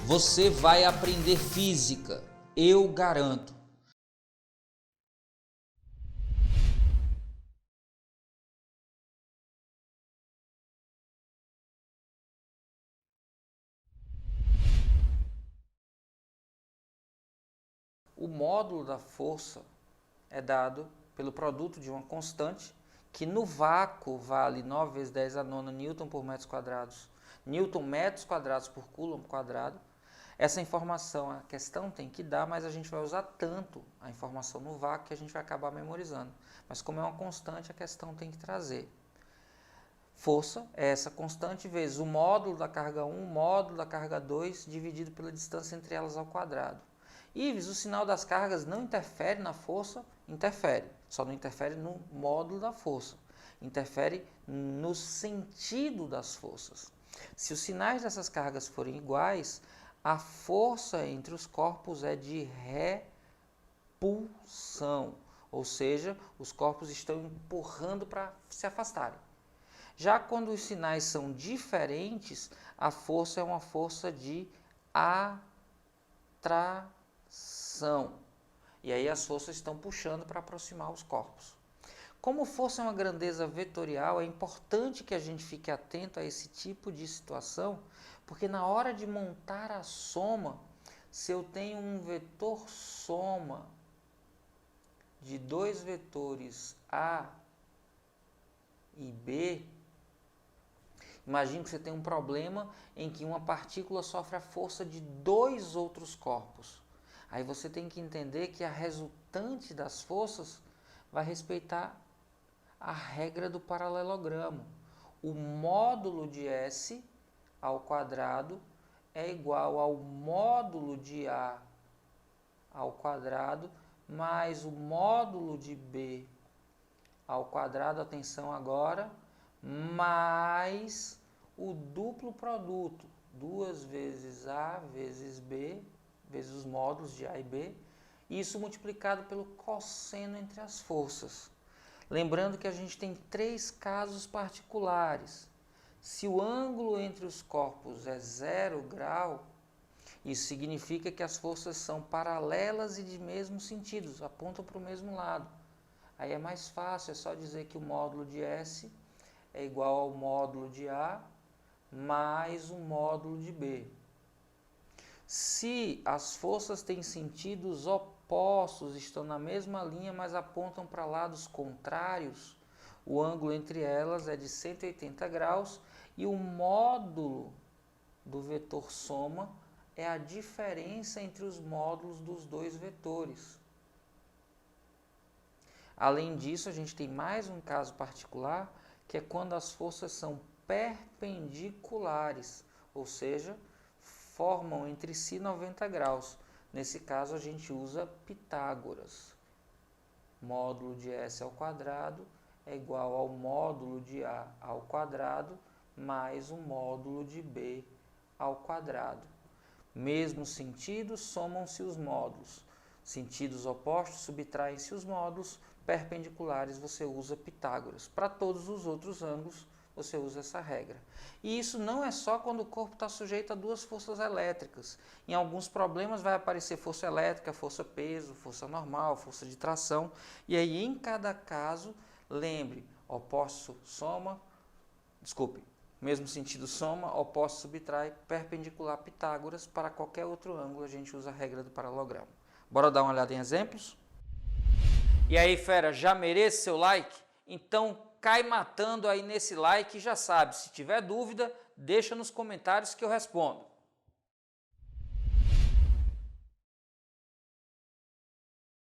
Você vai aprender física, eu garanto. O módulo da força é dado pelo produto de uma constante que no vácuo vale 9 vezes 10 a nona newton por metros quadrados, newton metros quadrados por coulomb quadrado. Essa informação a questão tem que dar, mas a gente vai usar tanto a informação no vácuo que a gente vai acabar memorizando. Mas como é uma constante, a questão tem que trazer. Força é essa constante vezes o módulo da carga 1, módulo da carga 2, dividido pela distância entre elas ao quadrado. Ives, o sinal das cargas não interfere na força? Interfere, só não interfere no módulo da força. Interfere no sentido das forças. Se os sinais dessas cargas forem iguais, a força entre os corpos é de repulsão, ou seja, os corpos estão empurrando para se afastarem. Já quando os sinais são diferentes, a força é uma força de atração. E aí as forças estão puxando para aproximar os corpos. Como força é uma grandeza vetorial, é importante que a gente fique atento a esse tipo de situação, porque na hora de montar a soma, se eu tenho um vetor soma de dois vetores A e B, imagine que você tem um problema em que uma partícula sofre a força de dois outros corpos. Aí você tem que entender que a resultante das forças vai respeitar a regra do paralelogramo. O módulo de S ao quadrado é igual ao módulo de A ao quadrado mais o módulo de B ao quadrado, atenção agora, mais o duplo produto, 2 vezes A vezes B, vezes os módulos de A e B, isso multiplicado pelo cosseno entre as forças. Lembrando que a gente tem 3 casos particulares. Se o ângulo entre os corpos é 0 grau, isso significa que as forças são paralelas e de mesmo sentido, apontam para o mesmo lado. Aí é mais fácil, é só dizer que o módulo de S é igual ao módulo de A mais o módulo de B. Se as forças têm sentidos opostos, estão na mesma linha, mas apontam para lados contrários, o ângulo entre elas é de 180 graus e o módulo do vetor soma é a diferença entre os módulos dos dois vetores. Além disso, a gente tem mais um caso particular, que é quando as forças são perpendiculares, ou seja, formam entre si 90 graus. Nesse caso, a gente usa Pitágoras. Módulo de S ao quadrado é igual ao módulo de A ao quadrado mais o módulo de B ao quadrado. Mesmo sentido, somam-se os módulos. Sentidos opostos, subtraem-se os módulos. Perpendiculares, você usa Pitágoras. Para todos os outros ângulos, você usa essa regra. E isso não é só quando o corpo está sujeito a duas forças elétricas. Em alguns problemas vai aparecer força elétrica, força peso, força normal, força de tração. E aí, em cada caso, lembre, opostos soma, mesmo sentido soma, opostos subtrai, perpendicular Pitágoras. Para qualquer outro ângulo, a gente usa a regra do paralelogramo. Bora dar uma olhada em exemplos? E aí, fera, já merece seu like? Então cai matando aí nesse like e já sabe, se tiver dúvida, deixa nos comentários que eu respondo.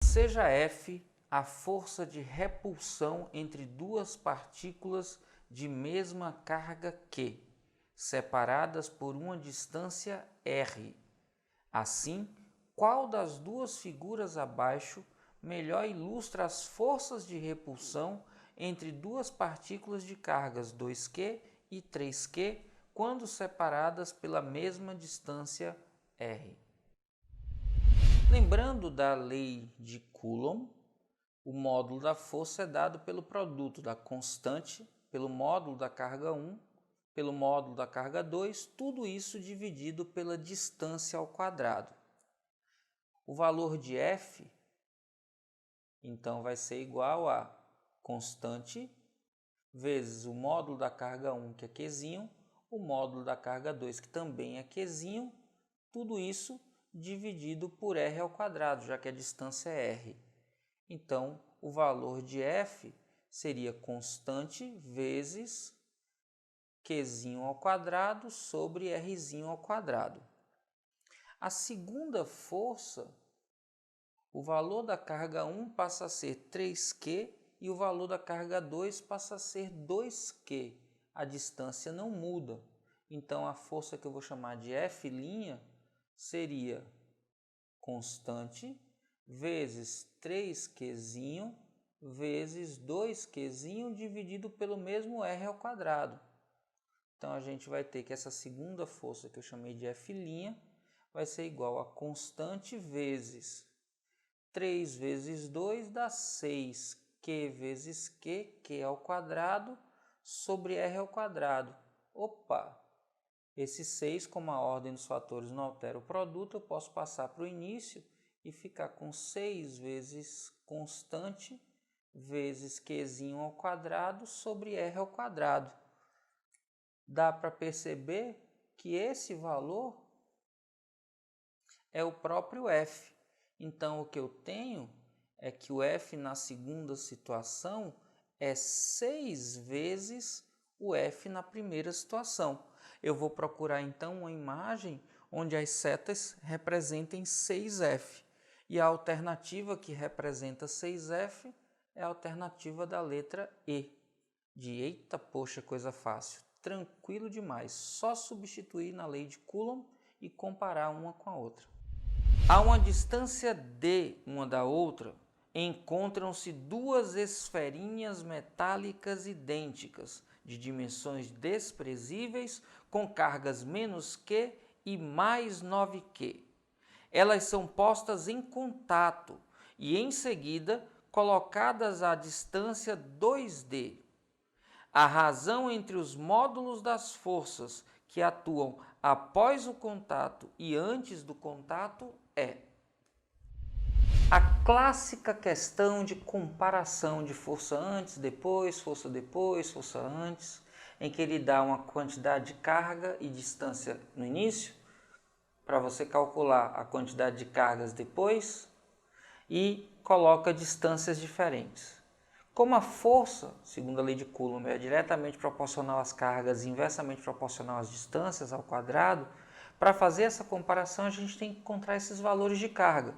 Seja F a força de repulsão entre duas partículas de mesma carga Q, separadas por uma distância R. Assim, qual das duas figuras abaixo melhor ilustra as forças de repulsão entre duas partículas de cargas 2Q e 3Q quando separadas pela mesma distância R? Lembrando da lei de Coulomb, o módulo da força é dado pelo produto da constante pelo módulo da carga 1 pelo módulo da carga 2, tudo isso dividido pela distância ao quadrado. O valor de F, então, vai ser igual a constante vezes o módulo da carga 1, que é Qzinho, o módulo da carga 2, que também é Qzinho, tudo isso dividido por R ao quadrado, já que a distância é R. Então, o valor de F seria constante vezes Qzinho ao quadrado sobre Rzinho ao quadrado. A segunda força, o valor da carga 1 passa a ser 3Q e o valor da carga 2 passa a ser 2Q. A distância não muda. Então, a força que eu vou chamar de F' seria constante vezes 3Qzinho vezes 2Qzinho dividido pelo mesmo R ao quadrado. Então, a gente vai ter que essa segunda força que eu chamei de F' vai ser igual a constante vezes 3 vezes 2 dá 6, Q vezes Q, Q ao quadrado, sobre R ao quadrado. Opa! Esse 6, como a ordem dos fatores não altera o produto, eu posso passar para o início e ficar com 6 vezes constante vezes Qzinho ao quadrado sobre R ao quadrado. Dá para perceber que esse valor é o próprio F. Então, o que eu tenho é que o F na segunda situação é 6 vezes o F na primeira situação. Eu vou procurar, então, uma imagem onde as setas representem 6F. E a alternativa que representa 6F é a alternativa da letra E. De eita, poxa, coisa fácil. Tranquilo demais. Só substituir na lei de Coulomb e comparar uma com a outra. A uma distância d uma da outra, encontram-se duas esferinhas metálicas idênticas, de dimensões desprezíveis, com cargas menos Q e mais 9Q. Elas são postas em contato e, em seguida, colocadas à distância 2d. A razão entre os módulos das forças que atuam após o contato e antes do contato é a clássica questão de comparação de força antes, depois, força antes, em que ele dá uma quantidade de carga e distância no início, para você calcular a quantidade de cargas depois, e coloca distâncias diferentes. Como a força, segundo a lei de Coulomb, é diretamente proporcional às cargas e inversamente proporcional às distâncias ao quadrado, para fazer essa comparação a gente tem que encontrar esses valores de carga.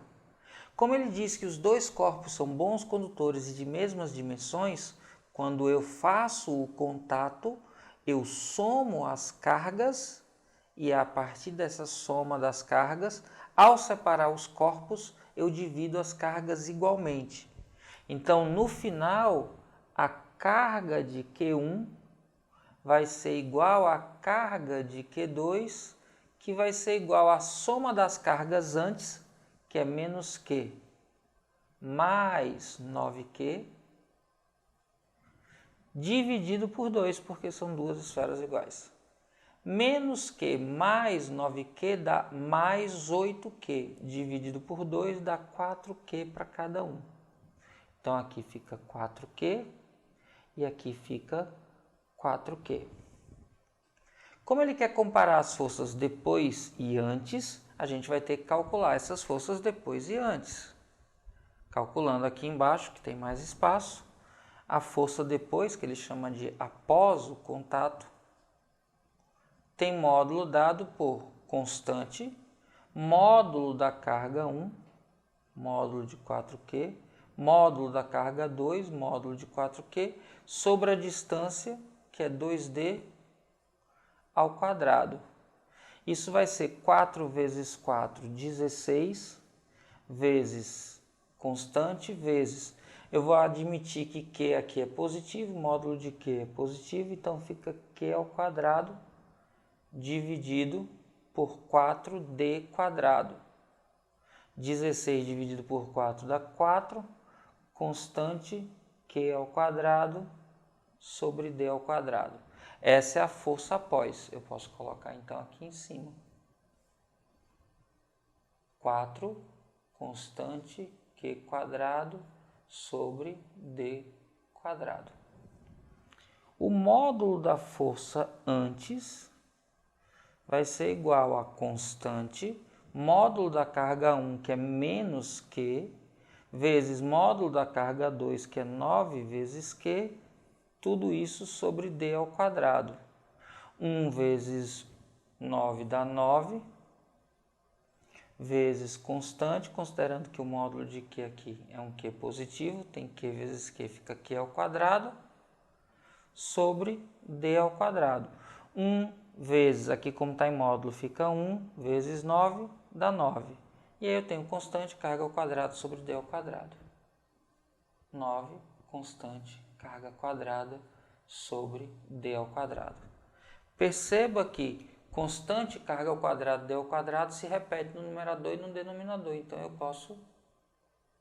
Como ele diz que os dois corpos são bons condutores e de mesmas dimensões, quando eu faço o contato, eu somo as cargas e a partir dessa soma das cargas, ao separar os corpos, eu divido as cargas igualmente. Então, no final, a carga de Q1 vai ser igual à carga de Q2, que vai ser igual à soma das cargas antes, que é menos Q, mais 9Q, dividido por 2, porque são duas esferas iguais. Menos Q mais 9Q dá mais 8Q, dividido por 2 dá 4Q para cada um. Então, aqui fica 4Q e aqui fica 4Q. Como ele quer comparar as forças depois e antes, a gente vai ter que calcular essas forças depois e antes. Calculando aqui embaixo, que tem mais espaço, a força depois, que ele chama de após o contato, tem módulo dado por constante, módulo da carga 1, módulo de 4Q, módulo da carga 2, módulo de 4Q, sobre a distância, que é 2D, ao quadrado. Isso vai ser 4 vezes 4, 16, vezes constante, vezes... Eu vou admitir que Q aqui é positivo, módulo de Q é positivo, então fica Q ao quadrado, dividido por 4D quadrado. 16 dividido por 4 dá 4, constante Q ao quadrado sobre D ao quadrado. Essa é a força após. Eu posso colocar então aqui em cima. 4 constante Q quadrado sobre D quadrado. O módulo da força antes vai ser igual a constante módulo da carga 1, que é menos Q, vezes módulo da carga 2, que é 9 vezes Q, tudo isso sobre D ao quadrado. 1 vezes 9 dá 9, vezes constante, considerando que o módulo de Q aqui é um Q positivo, tem Q vezes Q, fica Q ao quadrado, sobre D ao quadrado. 1 vezes, aqui como está em módulo, fica 1 vezes 9, dá 9. E aí eu tenho constante carga ao quadrado sobre D ao quadrado. 9 constante carga quadrada sobre D ao quadrado. Perceba que constante carga ao quadrado D ao quadrado se repete no numerador e no denominador. Então eu posso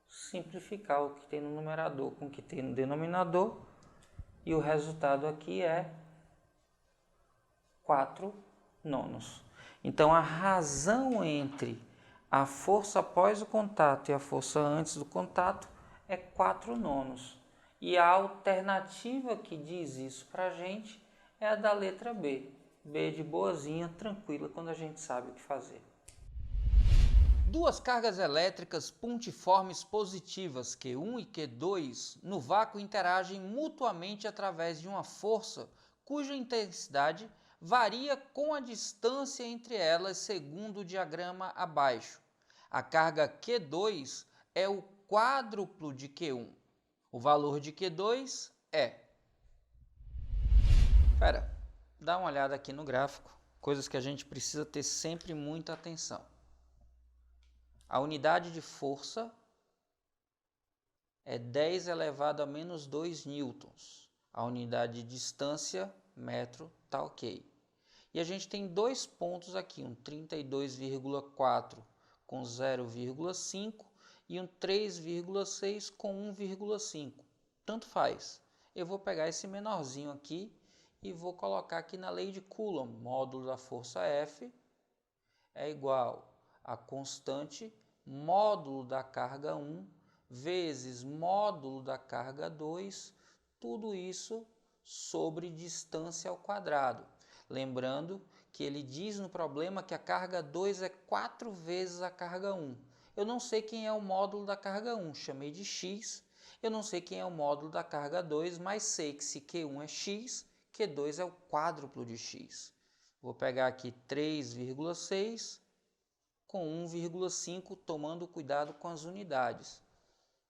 simplificar o que tem no numerador com o que tem no denominador. E o resultado aqui é 4 nonos. Então, a razão entre a força após o contato e a força antes do contato é 4 nonos. E a alternativa que diz isso para a gente é a da letra B. B de boazinha, tranquila, quando a gente sabe o que fazer. Duas cargas elétricas pontiformes positivas, Q1 e Q2, no vácuo interagem mutuamente através de uma força cuja intensidade varia com a distância entre elas segundo o diagrama abaixo. A carga Q2 é o quádruplo de Q1. O valor de Q2 é... dá uma olhada aqui no gráfico, coisas que a gente precisa ter sempre muita atenção. A unidade de força é 10 elevado a menos 2 newtons. A unidade de distância, metro, tá ok. E a gente tem dois pontos aqui, um 32,4 com 0,5 e um 3,6 com 1,5. Tanto faz. Eu vou pegar esse menorzinho aqui e vou colocar aqui na lei de Coulomb. Módulo da força F é igual a constante módulo da carga 1 vezes módulo da carga 2, tudo isso sobre distância ao quadrado. Lembrando que ele diz no problema que a carga 2 é 4 vezes a carga 1. Eu não sei quem é o módulo da carga 1, chamei de x. Eu não sei quem é o módulo da carga 2, mas sei que se Q1 é x, Q2 é o quádruplo de x. Vou pegar aqui 3,6 com 1,5, tomando cuidado com as unidades.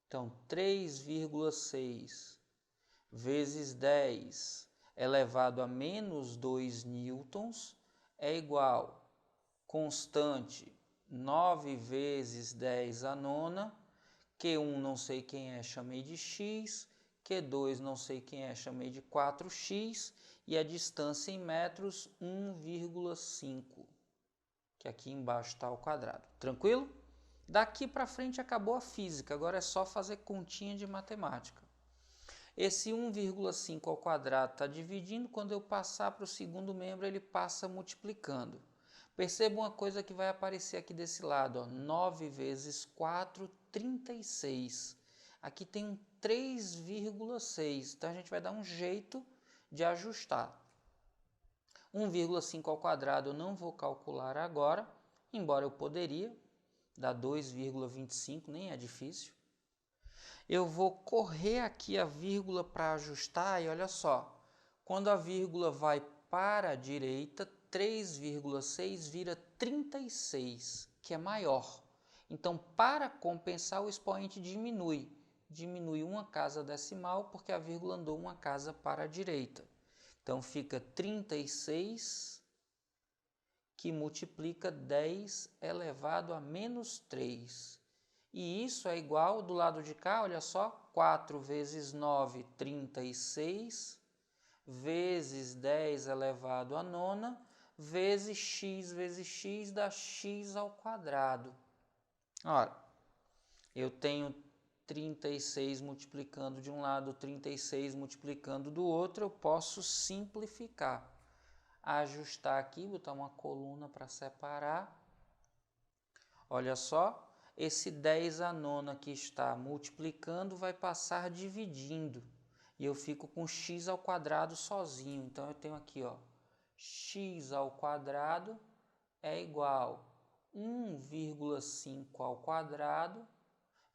Então, 3,6 vezes 10 elevado a menos 2 newtons é igual constante 9 vezes 10 a nona, Q1 não sei quem é, chamei de x, Q2 não sei quem é, chamei de 4x, e a distância em metros 1,5, que aqui embaixo está ao quadrado. Tranquilo? Daqui para frente acabou a física, agora é só fazer continha de matemática. Esse 1,5 ao quadrado está dividindo, quando eu passar para o segundo membro ele passa multiplicando. Perceba uma coisa que vai aparecer aqui desse lado, ó, 9 vezes 4, 36. Aqui tem um 3,6, então a gente vai dar um jeito de ajustar. 1,5 ao quadrado eu não vou calcular agora, embora eu poderia, dá 2,25, nem é difícil. Eu vou correr aqui a vírgula para ajustar e olha só, quando a vírgula vai para a direita, 3,6 vira 36, que é maior. Então, para compensar, o expoente diminui. Diminui uma casa decimal porque a vírgula andou uma casa para a direita. Então, fica 36, que multiplica 10 elevado a menos 3. E isso é igual, do lado de cá, olha só, 4 vezes 9, 36, vezes 10 elevado a nona, vezes x dá x ao quadrado. Ora, eu tenho 36 multiplicando de um lado, 36 multiplicando do outro, eu posso simplificar. Ajustar aqui, botar uma coluna para separar. Olha só, esse 10 a nona que está multiplicando vai passar dividindo. E eu fico com x ao quadrado sozinho. Então, eu tenho aqui, ó, x ao quadrado é igual a 1,5 ao quadrado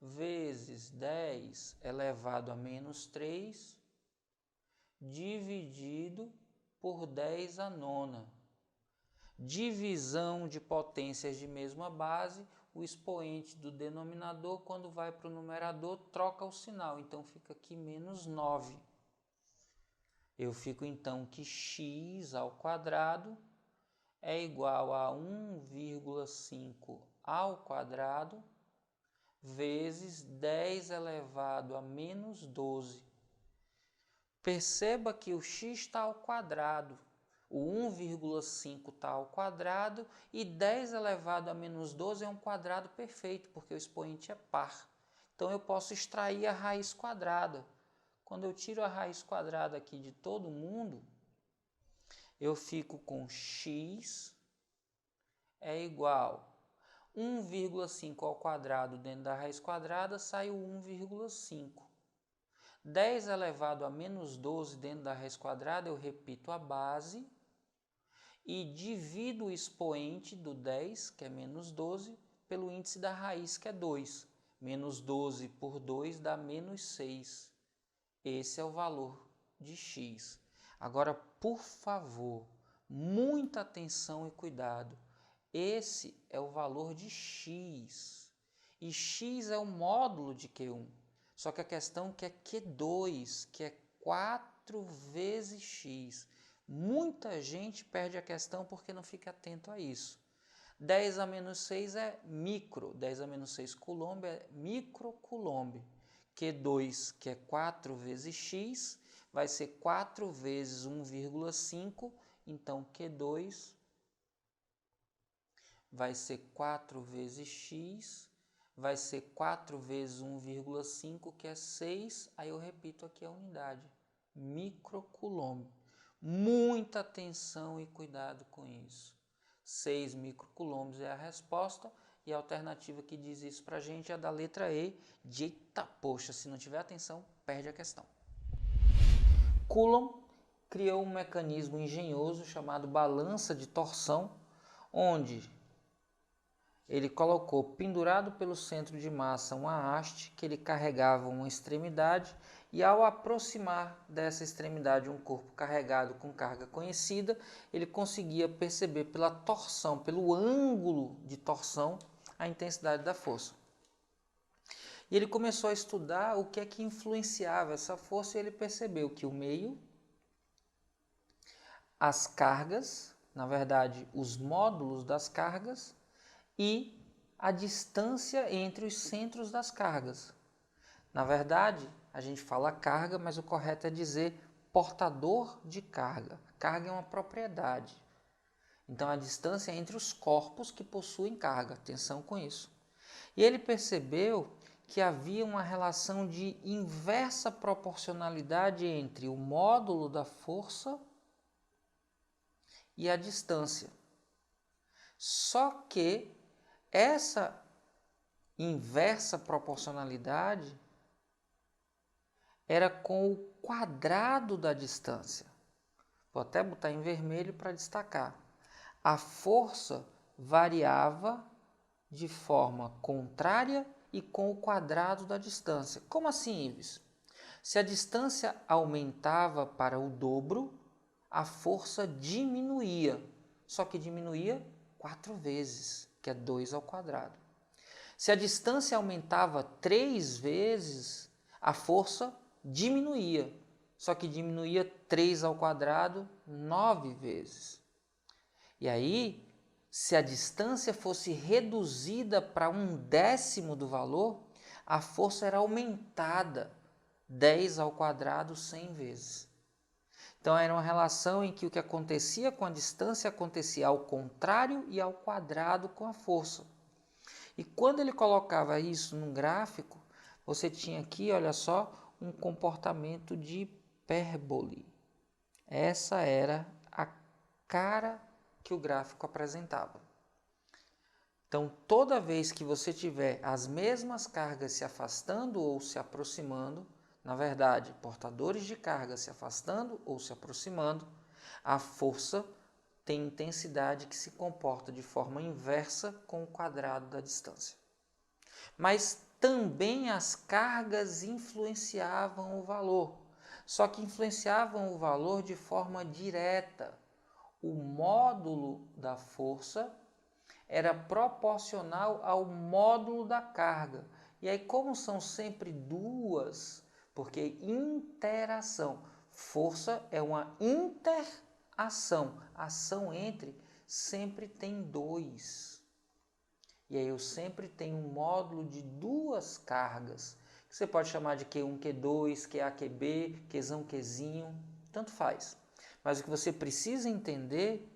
vezes 10 elevado a menos 3 dividido por 10 a nona. Divisão de potências de mesma base, o expoente do denominador, quando vai para o numerador, troca o sinal. Então, fica aqui menos 9. Eu fico, então, que x ao quadrado é igual a 1,5 ao quadrado vezes 10 elevado a menos 12. Perceba que o x está ao quadrado, o 1,5 está ao quadrado e 10 elevado a menos 12 é um quadrado perfeito, porque o expoente é par. Então, eu posso extrair a raiz quadrada. Quando eu tiro a raiz quadrada aqui de todo mundo, eu fico com x é igual a 1,5 ao quadrado dentro da raiz quadrada, sai o 1,5. 10 elevado a menos 12 dentro da raiz quadrada, eu repito a base e divido o expoente do 10, que é menos 12, pelo índice da raiz, que é 2. Menos 12 por 2 dá menos 6. Esse é o valor de x. Agora, por favor, muita atenção e cuidado. Esse é o valor de x. E x é o módulo de Q1. Só que a questão é que é Q2, que é 4 vezes x. Muita gente perde a questão porque não fica atento a isso. 10 a menos 6 é micro, 10 a menos 6 coulomb é microcoulomb. Q2, que é 4 vezes x, vai ser 4 vezes 1,5, então Q2 vai ser 4 vezes x, vai ser 4 vezes 1,5, que é 6, aí eu repito aqui a unidade, microcoulomb. Muita atenção e cuidado com isso. 6 microcoulombs é a resposta, e a alternativa que diz isso para a gente é da letra E, de eita, poxa, se não tiver atenção, perde a questão. Coulomb criou um mecanismo engenhoso chamado balança de torção, onde ele colocou pendurado pelo centro de massa uma haste que ele carregava uma extremidade e ao aproximar dessa extremidade um corpo carregado com carga conhecida, ele conseguia perceber pela torção, pelo ângulo de torção, a intensidade da força. E ele começou a estudar o que é que influenciava essa força e ele percebeu que o meio, as cargas, na verdade, os módulos das cargas, e a distância entre os centros das cargas. Na verdade, a gente fala carga, mas o correto é dizer portador de carga. Carga é uma propriedade. Então, a distância é entre os corpos que possuem carga. Atenção com isso. E ele percebeu que havia uma relação de inversa proporcionalidade entre o módulo da força e a distância. Só que essa inversa proporcionalidade era com o quadrado da distância. Vou até botar em vermelho para destacar. A força variava de forma contrária e com o quadrado da distância. Como assim, Ives? Se a distância aumentava para o dobro, a força diminuía. Só que diminuía 4 vezes, que é 2 ao quadrado. Se a distância aumentava 3 vezes, a força diminuía. Só que diminuía 3 ao quadrado 9 vezes. E aí, se a distância fosse reduzida para 1/10 do valor, a força era aumentada 10 ao quadrado 100 vezes. Então, era uma relação em que o que acontecia com a distância acontecia ao contrário e ao quadrado com a força. E quando ele colocava isso num gráfico, você tinha aqui, olha só, um comportamento de hipérbole. Essa era a cara que o gráfico apresentava. Então, toda vez que você tiver as mesmas cargas se afastando ou se aproximando, na verdade, portadores de carga se afastando ou se aproximando, a força tem intensidade que se comporta de forma inversa com o quadrado da distância. Mas também as cargas influenciavam o valor, só que influenciavam o valor de forma direta. O módulo da força era proporcional ao módulo da carga. E aí, como são sempre duas, porque interação, força é uma interação, ação entre, sempre tem dois. E aí eu sempre tenho um módulo de duas cargas, que você pode chamar de Q1, Q2, QA, QB, Qzão, Qzinho, tanto faz. Mas o que você precisa entender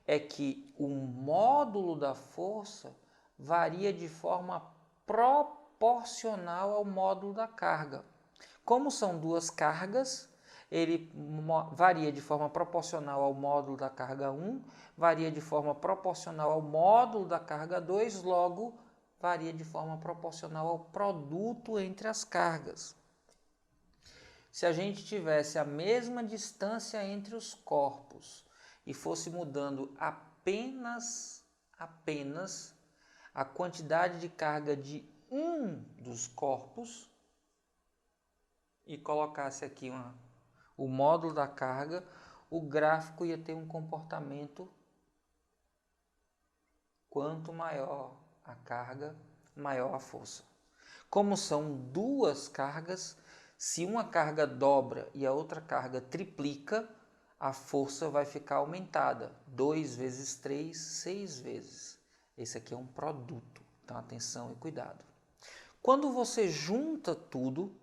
é que o módulo da força varia de forma proporcional ao módulo da carga. Como são duas cargas, ele varia de forma proporcional ao módulo da carga 1, varia de forma proporcional ao módulo da carga 2, logo varia de forma proporcional ao produto entre as cargas. Se a gente tivesse a mesma distância entre os corpos e fosse mudando apenas a quantidade de carga de um dos corpos e colocasse aqui o módulo da carga, o gráfico ia ter um comportamento: quanto maior a carga, maior a força. Como são duas cargas, se uma carga dobra e a outra carga triplica, a força vai ficar aumentada. 2 vezes 3, 6 vezes. Esse aqui é um produto, então atenção e cuidado. Quando você junta tudo,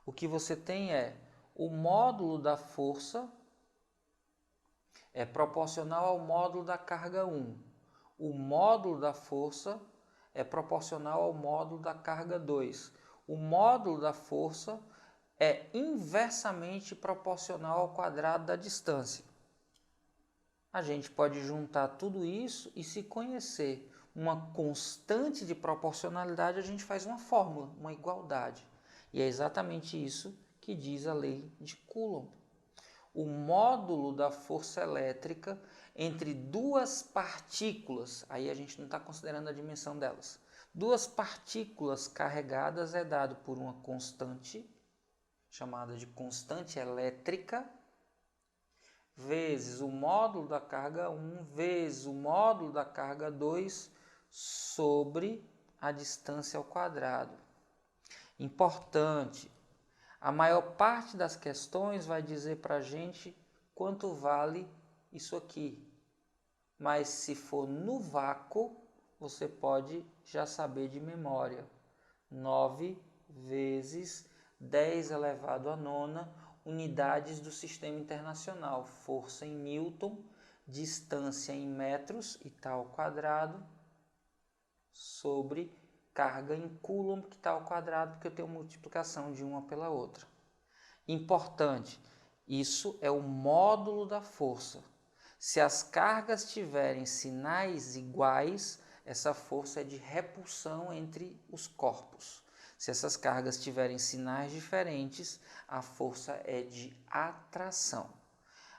o que você tem é o módulo da força é proporcional ao módulo da carga 1. O módulo da força é proporcional ao módulo da carga 2. O módulo da força é inversamente proporcional ao quadrado da distância. A gente pode juntar tudo isso e, se conhecer uma constante de proporcionalidade, a gente faz uma fórmula, uma igualdade. E é exatamente isso que diz a lei de Coulomb. O módulo da força elétrica entre duas partículas, aí a gente não está considerando a dimensão delas, duas partículas carregadas é dado por uma constante, chamada de constante elétrica, vezes o módulo da carga 1, vezes o módulo da carga 2, sobre a distância ao quadrado. Importante, a maior parte das questões vai dizer para a gente quanto vale isso aqui. Mas se for no vácuo, você pode já saber de memória. 9 vezes 10 elevado à nona unidades do sistema internacional. Força em Newton, distância em metros, eta ao quadrado, sobre carga em Coulomb, que está ao quadrado, porque eu tenho multiplicação de uma pela outra. Importante, isso é o módulo da força. Se as cargas tiverem sinais iguais, essa força é de repulsão entre os corpos. Se essas cargas tiverem sinais diferentes, a força é de atração.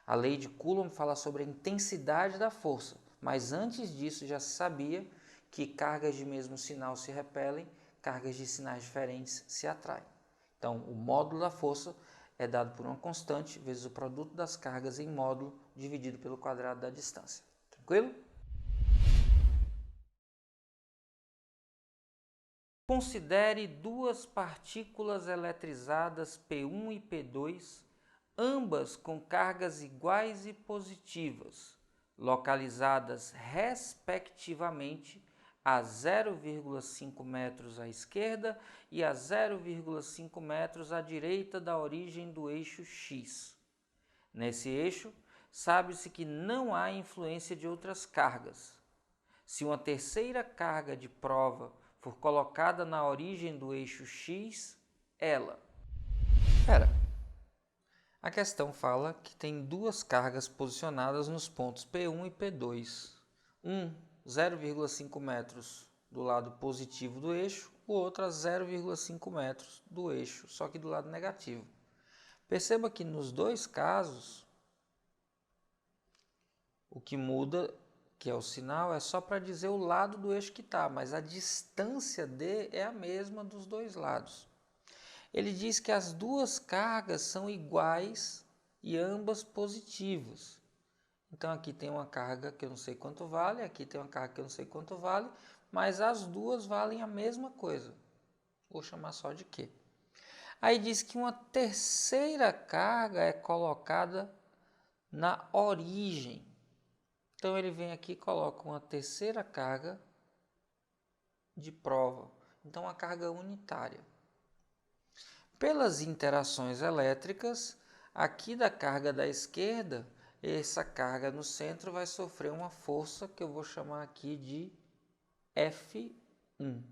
A lei de Coulomb fala sobre a intensidade da força, mas antes disso já se sabia que cargas de mesmo sinal se repelem, cargas de sinais diferentes se atraem. Então, o módulo da força é dado por uma constante vezes o produto das cargas em módulo dividido pelo quadrado da distância. Tranquilo? Considere duas partículas eletrizadas P1 e P2, ambas com cargas iguais e positivas, localizadas respectivamente a 0,5 metros à esquerda e a 0,5 metros à direita da origem do eixo X. Nesse eixo, sabe-se que não há influência de outras cargas. Se uma terceira carga de prova for colocada na origem do eixo X, ela... A questão fala que tem duas cargas posicionadas nos pontos P1 e P2. 0,5 metros do lado positivo do eixo, o outro a 0,5 metros do eixo, só que do lado negativo. Perceba que nos dois casos, o que muda, que é o sinal, é só para dizer o lado do eixo que está, mas a distância D é a mesma dos dois lados. Ele diz que as duas cargas são iguais e ambas positivas. Então aqui tem uma carga que eu não sei quanto vale, aqui tem uma carga que eu não sei quanto vale, mas as duas valem a mesma coisa. Vou chamar só de Q. Aí diz que uma terceira carga é colocada na origem. Então ele vem aqui e coloca uma terceira carga de prova. Então uma carga unitária. Pelas interações elétricas, aqui da carga da esquerda, essa carga no centro vai sofrer uma força que eu vou chamar aqui de F1.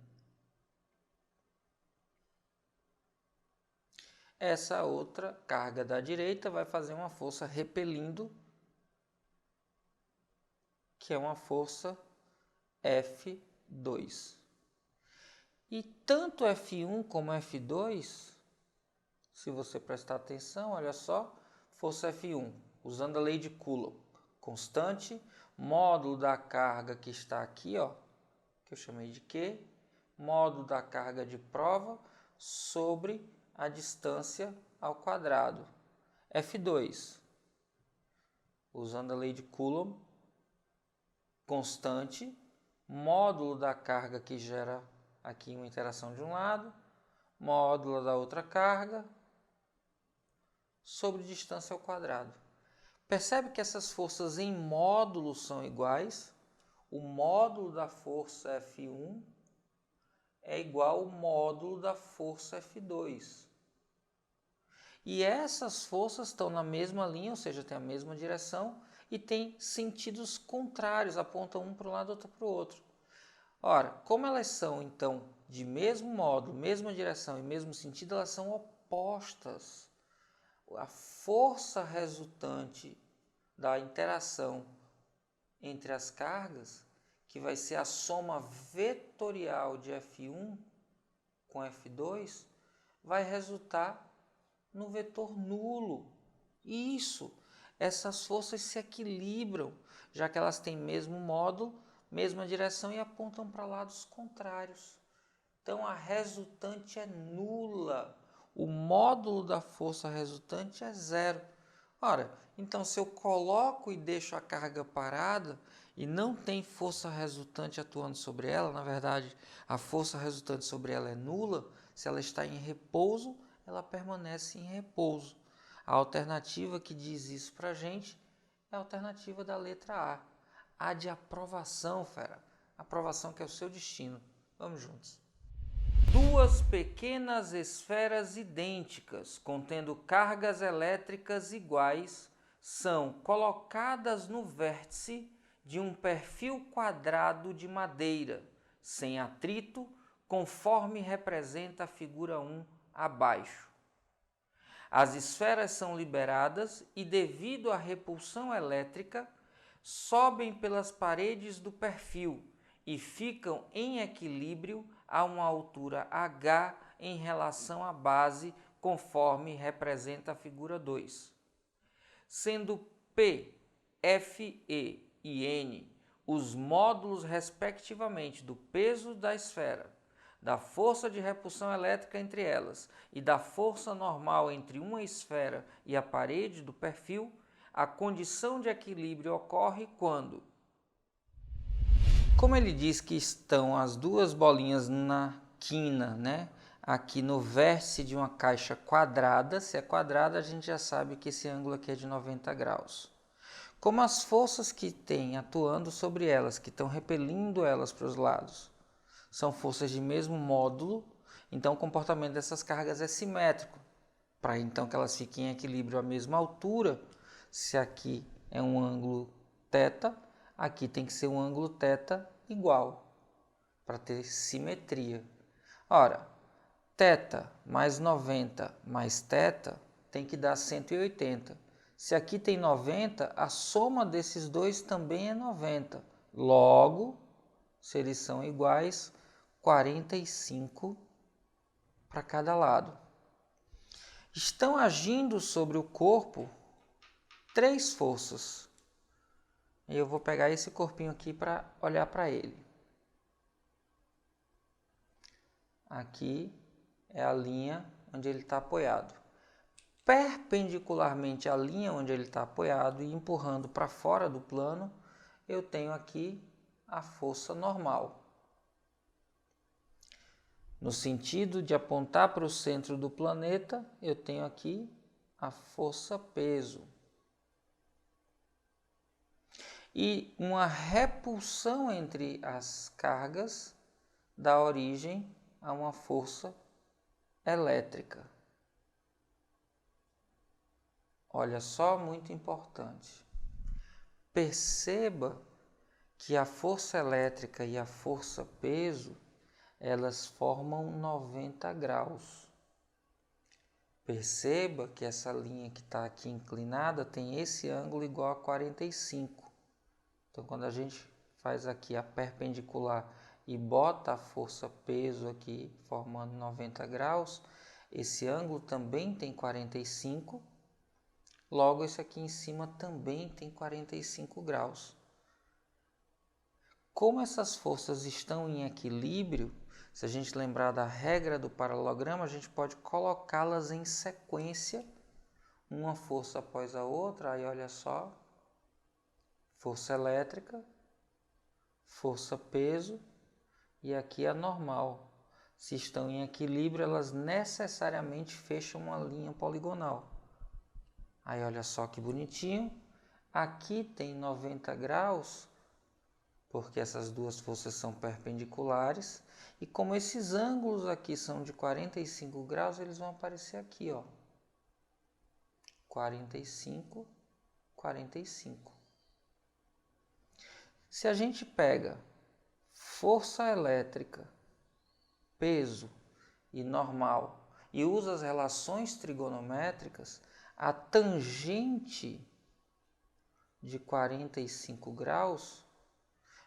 Essa outra carga da direita vai fazer uma força repelindo, que é uma força F2. E tanto F1 como F2, se você prestar atenção, olha só, força F1, usando a lei de Coulomb, constante, módulo da carga que está aqui, ó, que eu chamei de Q, módulo da carga de prova sobre a distância ao quadrado. F2, usando a lei de Coulomb, constante, módulo da carga que gera aqui uma interação de um lado, módulo da outra carga, sobre distância ao quadrado. Percebe que essas forças em módulo são iguais? O módulo da força F1 é igual ao módulo da força F2. E essas forças estão na mesma linha, ou seja, tem a mesma direção e tem sentidos contrários, apontam um para um lado, outro para o outro. Ora, como elas são, então, de mesmo módulo, mesma direção e mesmo sentido, elas são opostas. A força resultante da interação entre as cargas, que vai ser a soma vetorial de F1 com F2, vai resultar no vetor nulo. Isso, essas forças se equilibram, já que elas têm mesmo módulo, mesma direção e apontam para lados contrários. Então a resultante é nula. O módulo da força resultante é zero. Ora, então se eu coloco e deixo a carga parada e não tem força resultante atuando sobre ela, na verdade a força resultante sobre ela é nula, se ela está em repouso, ela permanece em repouso. A alternativa que diz isso para a gente é a alternativa da letra A. A de aprovação, fera. Aprovação que é o seu destino. Vamos juntos. Duas pequenas esferas idênticas, contendo cargas elétricas iguais, são colocadas no vértice de um perfil quadrado de madeira, sem atrito, conforme representa a figura 1 abaixo. As esferas são liberadas e, devido à repulsão elétrica, sobem pelas paredes do perfil e ficam em equilíbrio a uma altura h em relação à base, conforme representa a figura 2. Sendo P, F, E e N os módulos, respectivamente, do peso da esfera, da força de repulsão elétrica entre elas e da força normal entre uma esfera e a parede do perfil, a condição de equilíbrio ocorre quando... Como ele diz que estão as duas bolinhas na quina, né? Aqui no vértice de uma caixa quadrada, se é quadrada a gente já sabe que esse ângulo aqui é de 90 graus. Como as forças que tem atuando sobre elas, que estão repelindo elas para os lados, são forças de mesmo módulo, então o comportamento dessas cargas é simétrico. Para então que elas fiquem em equilíbrio à mesma altura, se aqui é um ângulo θ, aqui tem que ser um ângulo θ igual. para ter simetria. Ora, θ mais 90 mais θ tem que dar 180. Se aqui tem 90, a soma desses dois também é 90. Logo, se eles são iguais, 45 para cada lado. Estão agindo sobre o corpo 3 forças. E eu vou pegar esse corpinho aqui para olhar para ele. Aqui é a linha onde ele está apoiado. Perpendicularmente à linha onde ele está apoiado e empurrando para fora do plano, eu tenho aqui a força normal. No sentido de apontar para o centro do planeta, eu tenho aqui a força-peso. E uma repulsão entre as cargas dá origem a uma força elétrica. Olha só, muito importante. Perceba que a força elétrica e a força-peso, elas formam 90 graus. Perceba que essa linha que está aqui inclinada tem esse ângulo igual a 45. Então, quando a gente faz aqui a perpendicular e bota a força-peso aqui, formando 90 graus, esse ângulo também tem 45. Logo, esse aqui em cima também tem 45 graus. Como essas forças estão em equilíbrio, se a gente lembrar da regra do paralelogramo, a gente pode colocá-las em sequência, uma força após a outra. Aí olha só, força elétrica, força-peso e aqui a normal. Se estão em equilíbrio, elas necessariamente fecham uma linha poligonal. Aí olha só que bonitinho, aqui tem 90 graus, porque essas duas forças são perpendiculares, e como esses ângulos aqui são de 45 graus, eles vão aparecer aqui, ó. 45, 45. Se a gente pega força elétrica, peso e normal, e usa as relações trigonométricas, a tangente de 45 graus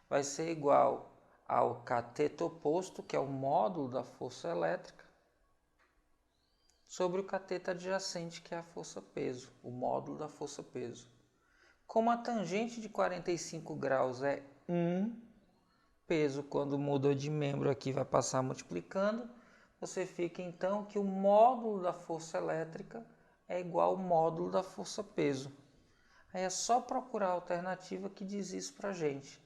vai ser igual ao cateto oposto, que é o módulo da força elétrica, sobre o cateto adjacente, que é a força-peso, o módulo da força-peso. Como a tangente de 45 graus é 1, peso quando muda de membro aqui vai passar multiplicando, você fica então que o módulo da força elétrica é igual ao módulo da força-peso. Aí é só procurar a alternativa que diz isso para a gente.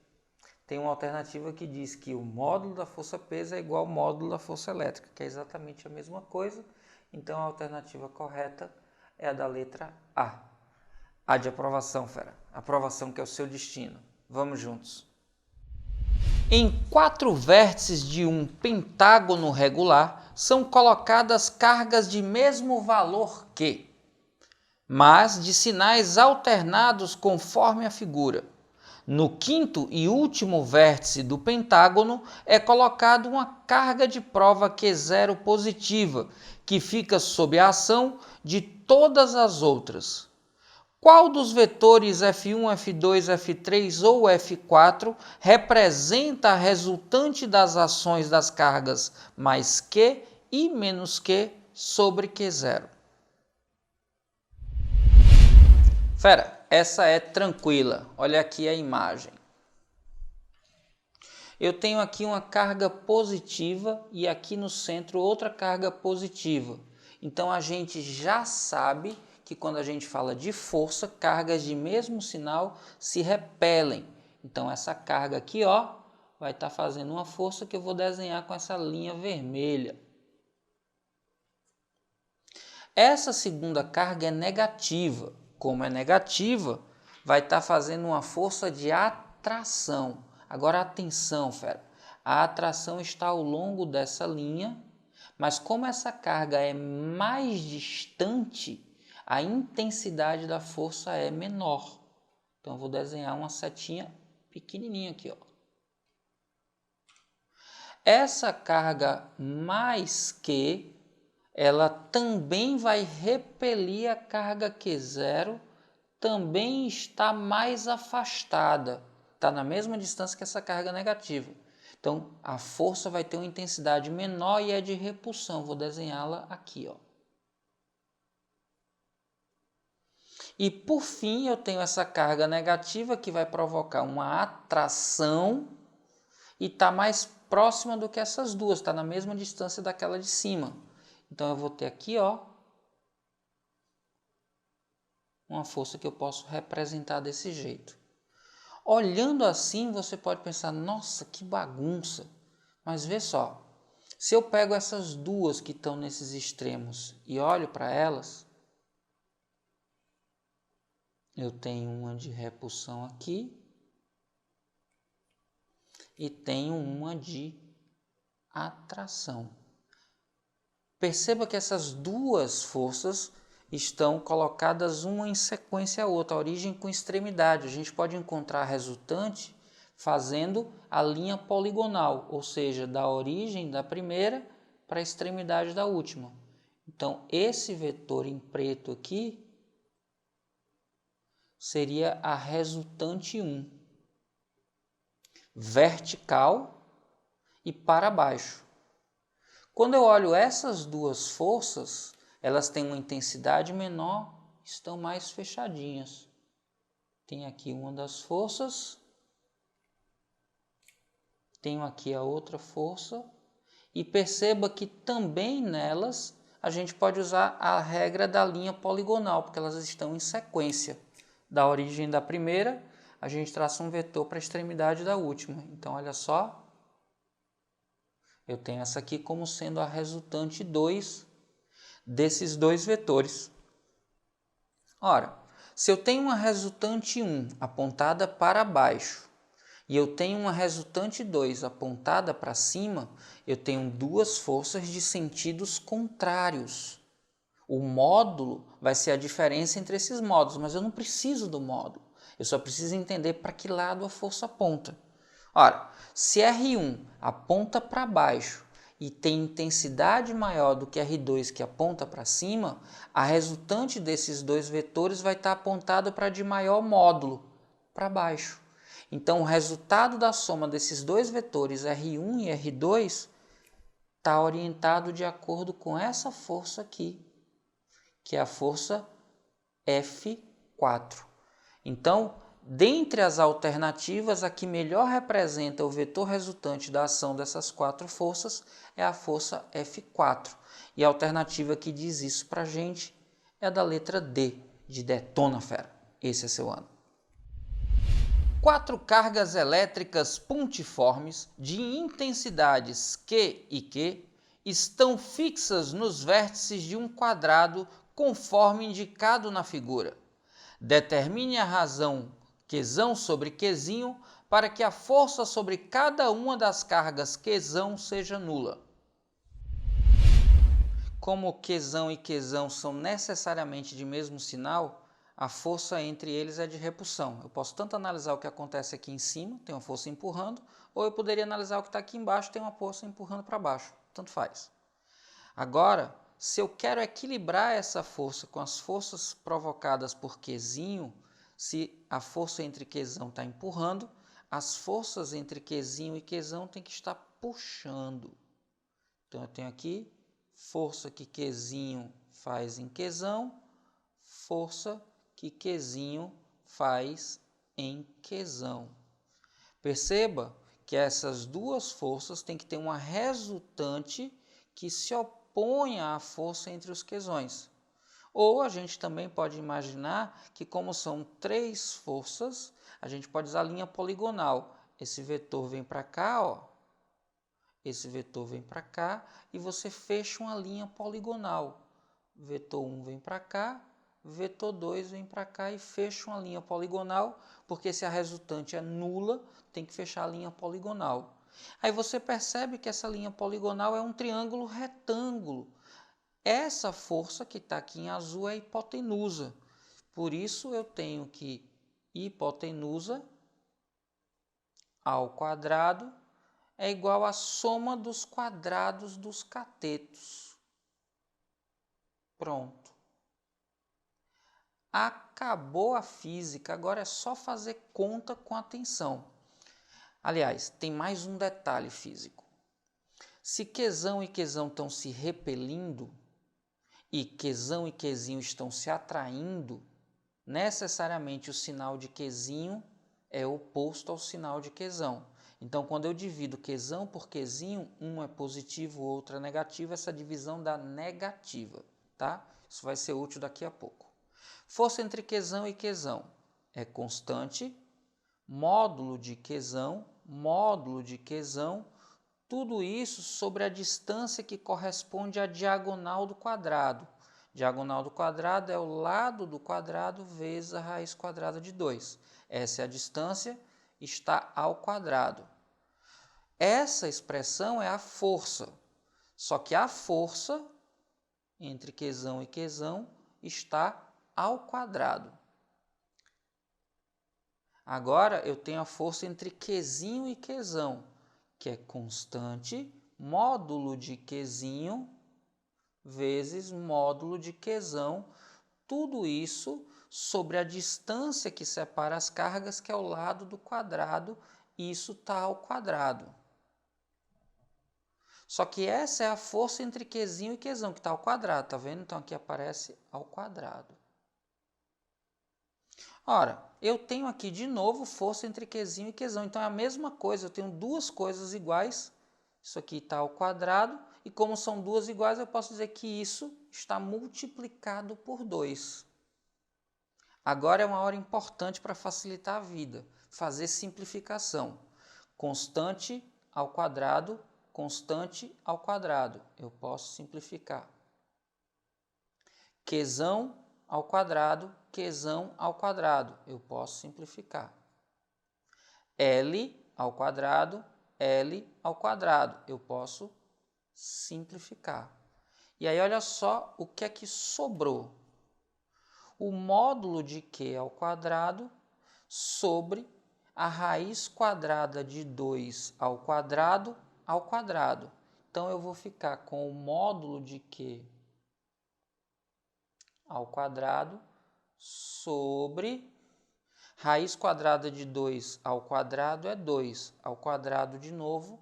Tem uma alternativa que diz que o módulo da força-peso é igual ao módulo da força elétrica, que é exatamente a mesma coisa. Então a alternativa correta é a da letra A. A de aprovação, fera. Aprovação que é o seu destino. Vamos juntos. Em 4 vértices de um pentágono regular são colocadas cargas de mesmo valor que, mas de sinais alternados conforme a figura. No 5º e último vértice do pentágono é colocada uma carga de prova Q0 positiva, que fica sob a ação de todas as outras. Qual dos vetores F1, F2, F3 ou F4 representa a resultante das ações das cargas mais Q e menos Q sobre Q0? Fera, essa é tranquila. Olha aqui a imagem. Eu tenho aqui uma carga positiva e aqui no centro outra carga positiva. Então a gente já sabe que quando a gente fala de força, cargas de mesmo sinal se repelem. Então essa carga aqui, ó, vai estar fazendo uma força que eu vou desenhar com essa linha vermelha. Essa segunda carga é negativa. Como é negativa, vai estar fazendo uma força de atração. Agora atenção, fera. A atração está ao longo dessa linha, mas como essa carga é mais distante, a intensidade da força é menor. Então, eu vou desenhar uma setinha pequenininha aqui, ó. Essa carga mais Q, ela também vai repelir a carga Q0, também está mais afastada, está na mesma distância que essa carga negativa. Então, a força vai ter uma intensidade menor e é de repulsão. Vou desenhá-la aqui, ó. E por fim, eu tenho essa carga negativa que vai provocar uma atração e está mais próxima do que essas duas, está na mesma distância daquela de cima. Então eu vou ter aqui, ó, uma força que eu posso representar desse jeito. Olhando assim, você pode pensar, nossa, que bagunça. Mas vê só, se eu pego essas duas que estão nesses extremos e olho para elas, eu tenho uma de repulsão aqui e tenho uma de atração. Perceba que essas duas forças estão colocadas uma em sequência à outra, a origem com extremidade. A gente pode encontrar a resultante fazendo a linha poligonal, ou seja, da origem da primeira para a extremidade da última. Então, esse vetor em preto aqui seria a resultante 1, vertical e para baixo. Quando eu olho essas duas forças, elas têm uma intensidade menor, estão mais fechadinhas. Tem aqui uma das forças, tenho aqui a outra força, e perceba que também nelas a gente pode usar a regra da linha poligonal, porque elas estão em sequência. Da origem da primeira, a gente traça um vetor para a extremidade da última. Então, olha só, eu tenho essa aqui como sendo a resultante 2 desses dois vetores. Ora, se eu tenho uma resultante 1 apontada para baixo e eu tenho uma resultante 2 apontada para cima, eu tenho duas forças de sentidos contrários. O módulo vai ser a diferença entre esses módulos, mas eu não preciso do módulo. Eu só preciso entender para que lado a força aponta. Ora, se R1 aponta para baixo e tem intensidade maior do que R2 que aponta para cima, a resultante desses dois vetores vai estar apontada para de maior módulo, para baixo. Então, o resultado da soma desses dois vetores, R1 e R2, está orientado de acordo com essa força aqui, que é a força F4. Então, dentre as alternativas, a que melhor representa o vetor resultante da ação dessas quatro forças é a força F4. E a alternativa que diz isso para a gente é a da letra D, de detona fera. Esse é seu ano. 4 cargas elétricas pontiformes de intensidades Q e Q estão fixas nos vértices de um quadrado conforme indicado na figura. Determine a razão Qzão sobre Qzinho para que a força sobre cada uma das cargas Qzão seja nula. Como Qzão e Qzão são necessariamente de mesmo sinal, a força entre eles é de repulsão. Eu posso tanto analisar o que acontece aqui em cima, tem uma força empurrando, ou eu poderia analisar o que está aqui embaixo, tem uma força empurrando para baixo. Tanto faz. Agora, se eu quero equilibrar essa força com as forças provocadas por Qzinho, se a força entre Qzão está empurrando, as forças entre Qzinho e Qzão têm que estar puxando. Então, eu tenho aqui força que Qzinho faz em Qzão, força que Qzinho faz em Qzão. Perceba que essas duas forças têm que ter uma resultante que se oponha à força entre os Qzões. Ou a gente também pode imaginar que, como são três forças, a gente pode usar a linha poligonal. Esse vetor vem para cá, ó. Esse vetor vem para cá e você fecha uma linha poligonal. Vetor 1 vem para cá, vetor 2 vem para cá e fecha uma linha poligonal, porque se a resultante é nula, tem que fechar a linha poligonal. Aí você percebe que essa linha poligonal é um triângulo retângulo. Essa força que está aqui em azul é a hipotenusa. Por isso eu tenho que hipotenusa ao quadrado é igual à soma dos quadrados dos catetos. Pronto. Acabou a física, agora é só fazer conta com atenção. Aliás, tem mais um detalhe físico. Se Qzão e Qzão estão se repelindo e Qzão e Qzinho estão se atraindo, necessariamente o sinal de Qzinho é oposto ao sinal de Qzão. Então, quando eu divido Qzão por Qzinho, um é positivo, o outro é negativo, essa divisão dá negativa, tá? Isso vai ser útil daqui a pouco. Força entre Qzão e Qzão é constante, módulo de Qzão, tudo isso sobre a distância que corresponde à diagonal do quadrado. Diagonal do quadrado é o lado do quadrado vezes a raiz quadrada de 2. Essa é a distância, está ao quadrado. Essa expressão é a força, só que a força entre Qzão e Qzão está ao quadrado. Agora eu tenho a força entre Qzinho e Qzão, que é constante, módulo de Qzinho vezes módulo de Qzão, tudo isso sobre a distância que separa as cargas, que é o lado do quadrado, e isso está ao quadrado. Só que essa é a força entre Qzinho e Qzão, que está ao quadrado, tá vendo? Então aqui aparece ao quadrado. Ora, eu tenho aqui de novo força entre Qzinho e Qzão, então é a mesma coisa, eu tenho duas coisas iguais, isso aqui está ao quadrado, e como são duas iguais, eu posso dizer que isso está multiplicado por 2. Agora é uma hora importante para facilitar a vida, fazer simplificação. Constante ao quadrado, eu posso simplificar. Qzão ao quadrado, eu posso simplificar. L ao quadrado, eu posso simplificar. E aí olha só o que é que sobrou. O módulo de Q ao quadrado sobre a raiz quadrada de 2 ao quadrado. Então eu vou ficar com o módulo de Q ao quadrado sobre raiz quadrada de 2 ao quadrado é 2, ao quadrado de novo,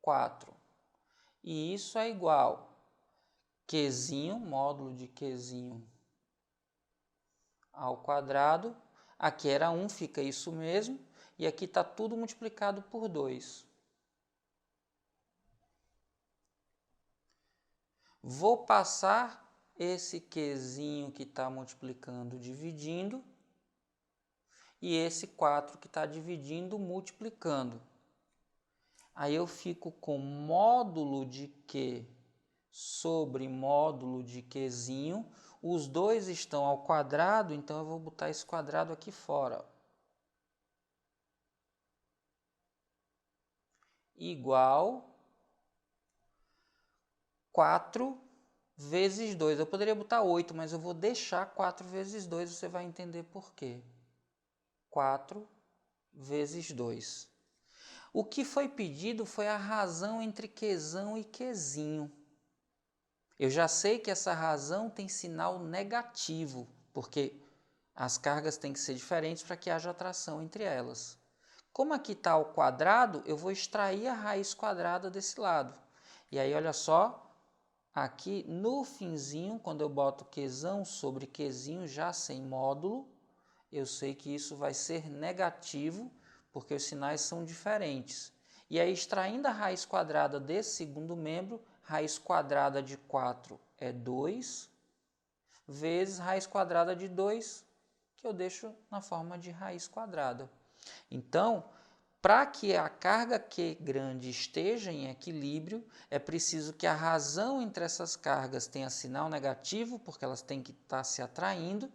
4. E isso é igual Qzinho, módulo de Qzinho ao quadrado, aqui era 1, fica isso mesmo, e aqui está tudo multiplicado por 2. Vou passar esse Qzinho que está multiplicando, dividindo, e esse 4 que está dividindo, multiplicando. Aí eu fico com módulo de Q sobre módulo de Qzinho. Os dois estão ao quadrado, então eu vou botar esse quadrado aqui fora. Igual 4 vezes 2. Eu poderia botar 8, mas eu vou deixar 4 vezes 2, você vai entender por quê. 4 vezes 2. O que foi pedido foi a razão entre Qzão e Qzinho. Eu já sei que essa razão tem sinal negativo, porque as cargas têm que ser diferentes para que haja atração entre elas. Como aqui está ao quadrado, eu vou extrair a raiz quadrada desse lado. E aí, olha só, aqui no finzinho, quando eu boto Qzão sobre Qzinho já sem módulo, eu sei que isso vai ser negativo, porque os sinais são diferentes. E aí, extraindo a raiz quadrada desse segundo membro, raiz quadrada de 4 é 2, vezes raiz quadrada de 2, que eu deixo na forma de raiz quadrada. Então, para que a carga Q grande esteja em equilíbrio, é preciso que a razão entre essas cargas tenha sinal negativo, porque elas têm que estar se atraindo,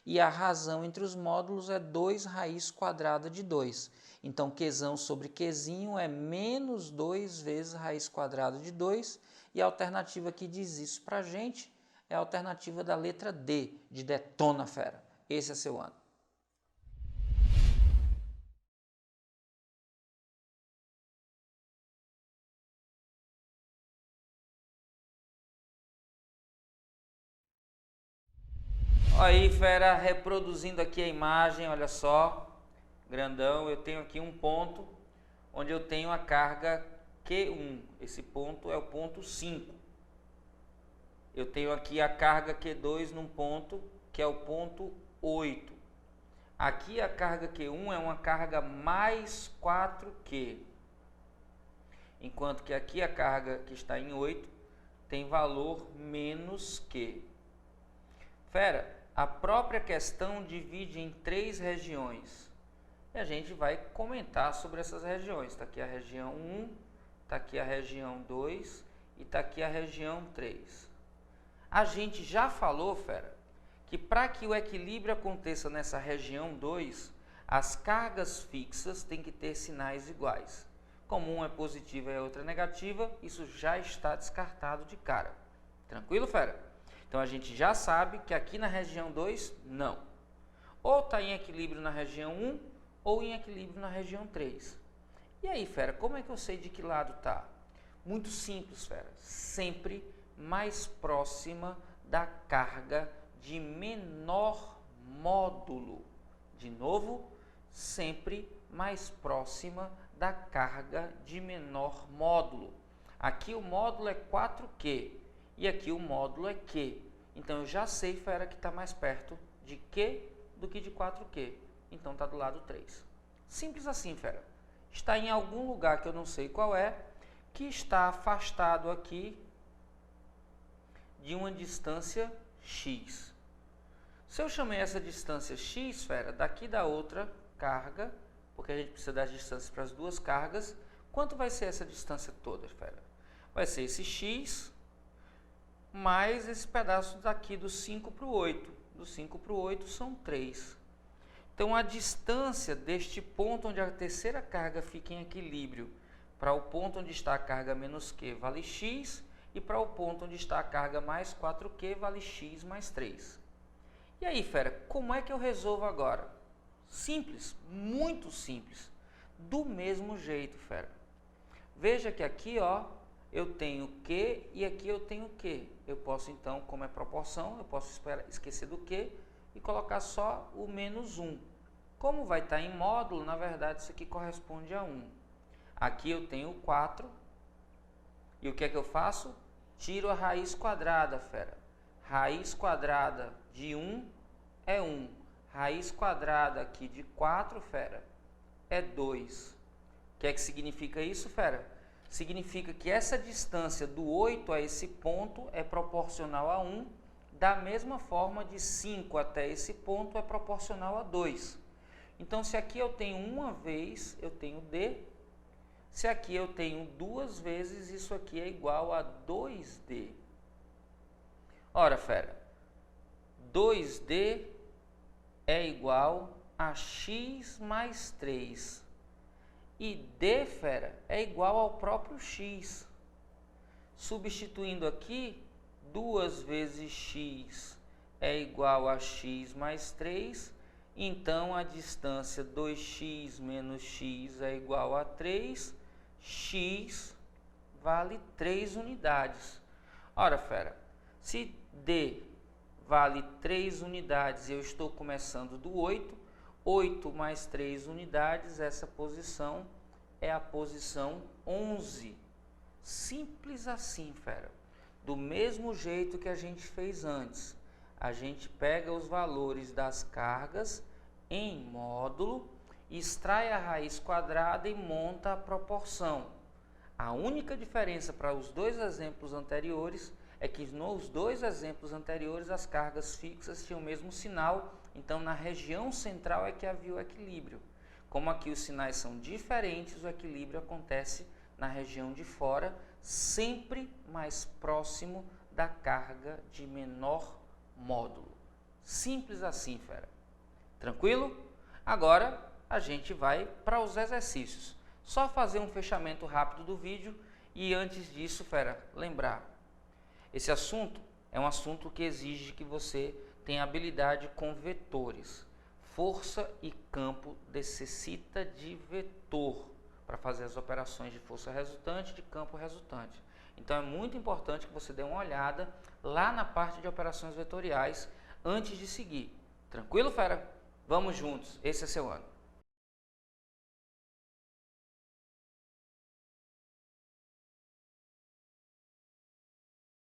e a razão entre os módulos é 2 raiz quadrada de 2. Então, Qzão sobre Qzinho é menos 2 vezes raiz quadrada de 2, e a alternativa que diz isso para a gente é a alternativa da letra D, de detona fera. Esse é seu ano. Aí, fera, reproduzindo aqui a imagem, olha só, grandão, eu tenho aqui um ponto onde eu tenho a carga Q1, esse ponto é o ponto 5. Eu tenho aqui a carga Q2 num ponto que é o ponto 8. Aqui a carga Q1 é uma carga mais 4Q, enquanto que aqui a carga que está em 8 tem valor menos Q. Fera, a própria questão divide em 3 regiões. E a gente vai comentar sobre essas regiões. Está aqui a região 1, está aqui a região 2 e está aqui a região 3. A gente já falou, fera, que para que o equilíbrio aconteça nessa região 2, as cargas fixas têm que ter sinais iguais. Como uma é positiva e a outra é negativa, isso já está descartado de cara. Tranquilo, fera? Então a gente já sabe que aqui na região 2, não. Ou está em equilíbrio na região 1, ou em equilíbrio na região 3. E aí, fera, como é que eu sei de que lado está? Muito simples, fera. Sempre mais próxima da carga de menor módulo. De novo, sempre mais próxima da carga de menor módulo. Aqui o módulo é 4Q e aqui o módulo é Q. Então eu já sei, fera, que está mais perto de Q do que de 4Q. Então está do lado 3. Simples assim, fera. Está em algum lugar que eu não sei qual é, que está afastado aqui de uma distância x. Se eu chamei essa distância x, fera, daqui da outra carga, porque a gente precisa das distâncias para as duas cargas, quanto vai ser essa distância toda, fera? Vai ser esse x mais esse pedaço daqui do 5 para o 8. Do 5 para o 8 são 3. Então, a distância deste ponto onde a terceira carga fica em equilíbrio para o ponto onde está a carga menos Q vale x, e para o ponto onde está a carga mais 4Q vale x mais 3. E aí, fera, como é que eu resolvo agora? Simples, muito simples. Do mesmo jeito, fera. Veja que aqui, ó, eu tenho Q e aqui eu tenho Q. Eu posso, então, como é proporção, eu posso esquecer do Q e colocar só o menos 1. Como vai estar em módulo, na verdade, isso aqui corresponde a 1. Aqui eu tenho 4. E o que é que eu faço? Tiro a raiz quadrada, fera. Raiz quadrada de 1 é 1. Raiz quadrada aqui de 4, fera, é 2. O que é que significa isso, fera? Significa que essa distância do 8 a esse ponto é proporcional a 1, da mesma forma de 5 até esse ponto é proporcional a 2. Então, se aqui eu tenho uma vez, eu tenho D. Se aqui eu tenho duas vezes, isso aqui é igual a 2D. Ora, fera, 2D é igual a x mais 3. E D, fera, é igual ao próprio x. Substituindo aqui, 2 vezes x é igual a x mais 3. Então, a distância 2x menos x é igual a 3. X vale 3 unidades. Ora, fera, se D vale 3 unidades e eu estou começando do 8, 8 mais 3 unidades, essa posição é a posição 11. Simples assim, fera. Do mesmo jeito que a gente fez antes. A gente pega os valores das cargas em módulo, extrai a raiz quadrada e monta a proporção. A única diferença para os dois exemplos anteriores é que nos dois exemplos anteriores as cargas fixas tinham o mesmo sinal, então na região central é que havia o equilíbrio. Como aqui os sinais são diferentes, o equilíbrio acontece na região de fora, sempre mais próximo da carga de menor módulo. Simples assim, fera. Tranquilo? Agora a gente vai para os exercícios. Só fazer um fechamento rápido do vídeo e antes disso, fera, lembrar. Esse assunto é um assunto que exige que você tenha habilidade com vetores. Força e campo necessita de vetor para fazer as operações de força resultante e de campo resultante. Então é muito importante que você dê uma olhada lá na parte de operações vetoriais. antes de seguir. Tranquilo, fera? Vamos juntos, esse é seu ano.